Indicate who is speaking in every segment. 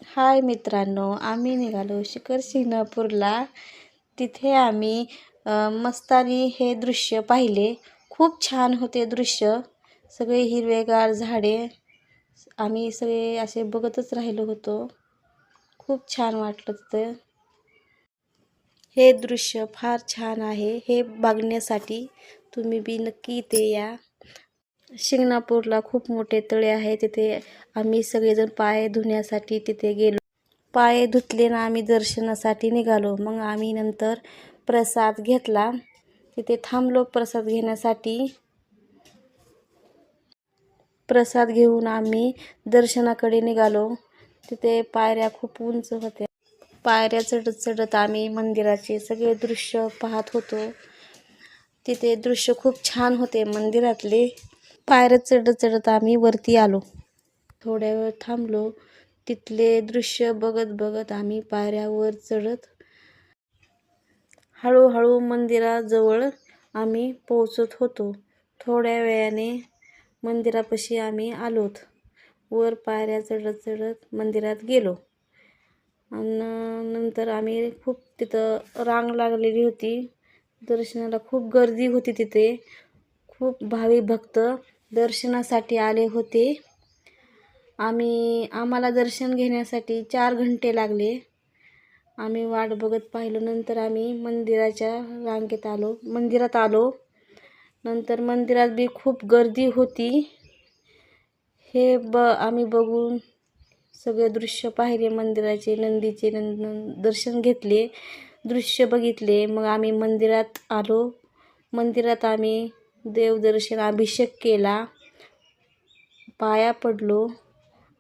Speaker 1: हाय मित्रांनो, आम्ही निघालो शिखर शिंगणापूरला. तिथे आम्ही मस्तानी हे दृश्य पाहिले. खूप छान होते दृश्य. सगळे हिरवेगार झाडे. आम्ही सगळे असे बघतच राहिलो होतो. खूप छान वाटलं तिथं. हे दृश्य फार छान आहे. हे बघण्यासाठी तुम्ही बी नक्की इथे या. शिंगणापूरला खूप मोठे तळे आहे. तिथे आम्ही सगळेजण पाय धुण्यासाठी तिथे गेलो. पाय धुतले ना आम्ही दर्शनासाठी निघालो. मग आम्ही नंतर प्रसाद घेतला. तिथे थांबलो प्रसाद घेण्यासाठी. प्रसाद घेऊन आम्ही दर्शनाकडे निघालो. तिथे पायऱ्या खूप उंच होत्या. पायऱ्या चढत चढत आम्ही मंदिराचे सगळे दृश्य पाहत होतो. तिथे दृश्य खूप छान होते मंदिरातले. पायऱ्या चढत चढत आम्ही वरती आलो. थोड्या वेळ थांबलो. तिथले दृश्य बघत बघत आम्ही पायऱ्यावर चढत हळूहळू मंदिराजवळ आम्ही पोहोचत होतो. थोड्या वेळाने मंदिरापाशी आम्ही आलोत. वर पायऱ्या चढत चढत मंदिरात गेलो. आणि नंतर आम्ही खूप तिथं रांग लागलेली होती. दर्शनाला खूप गर्दी होती तिथे. खूप भाविक भक्त दर्शनासाठी आले होते. आम्हाला दर्शन घेण्यासाठी 4 घंटे लागले. आम्ही वाट बघत पाहिलं. नंतर आम्ही मंदिरात आलो. नंतर मंदिरात बी खूप गर्दी होती. आम्ही बघून सगळे दृश्य पाहिले मंदिराचे. नंदीचे दर्शन घेतले, दृश्य बघितले. मग आम्ही मंदिरात आलो. मंदिरात आम्ही देवदर्शन अभिषेक केला, पाया पडलो.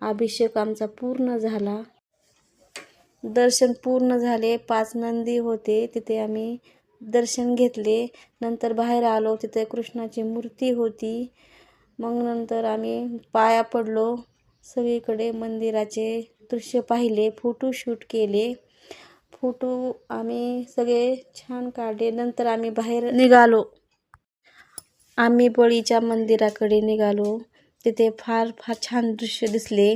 Speaker 1: अभिषेक आमचा पूर्ण झाला. दर्शन पूर्ण झाले. 5 नंदी होते. तिथे आम्ही दर्शन घेतले. नंतर बाहेर आलो. तिथे कृष्णाची मूर्ती होती. मग नंतर आम्ही पाया पडलो. सगळीकडे मंदिराचे दृश्य पाहिले, फोटोशूट केले. फोटो आम्ही सगळे छान काढले. नंतर आम्ही बाहेर निघालो. आम्ही बळीच्या मंदिराकडे निघालो. तिथे फार छान दृश्य दिसले.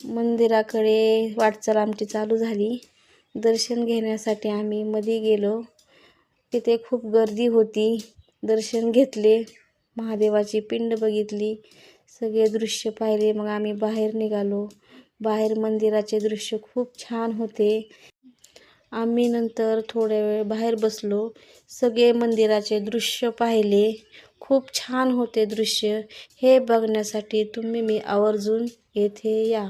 Speaker 1: मंदिराकडे वाटचाल आमची चालू झाली. दर्शन घेण्यासाठी आम्ही मध्ये गेलो. तिथे खूप गर्दी होती. दर्शन घेतले. महादेवाची पिंड बघितली. सगळे दृश्य पाहिले. मग आम्ही बाहेर निघालो. बाहेर मंदिराचे दृश्य खूप छान होते. आम्ही नंतर थोड्या वेळ बाहेर बसलो. सगळे मंदिराचे दृश्य पाहिले. खूप छान होते दृश्य. हे बघण्यासाठी तुम्ही आवर्जून येथे या.